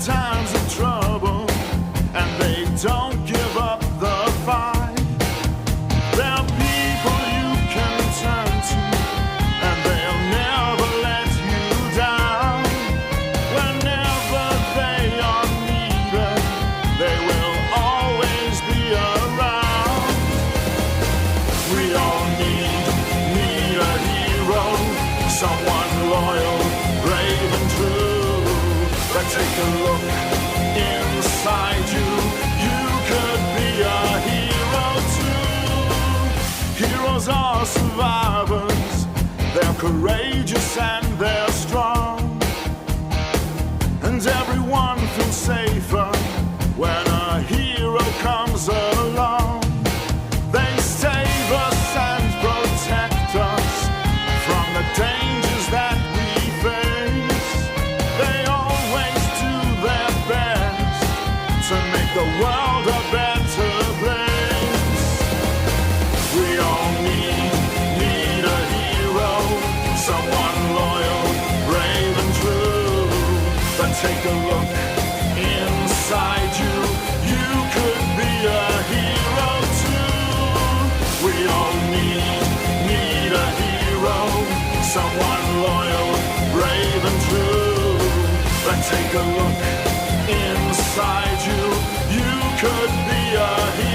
times of trouble, and they don't give up the fight. There are people you can turn to, and they'll never let you down. Whenever they are needed, they will always be around. We all need a hero, someone loyal, brave and true. But take a look inside you. You could be a hero too. Heroes are survivors. They're courageous and they're strong. And everyone feels safer when a hero comes along. They save us and protect us from the dangers that we face. They always do their best to make the world a better place. We all need a hero, someone loyal, brave and true. But take a look inside you. You could be a hero too. We all need a hero, someone loyal, brave and true. But take a look inside you. You could be a hero.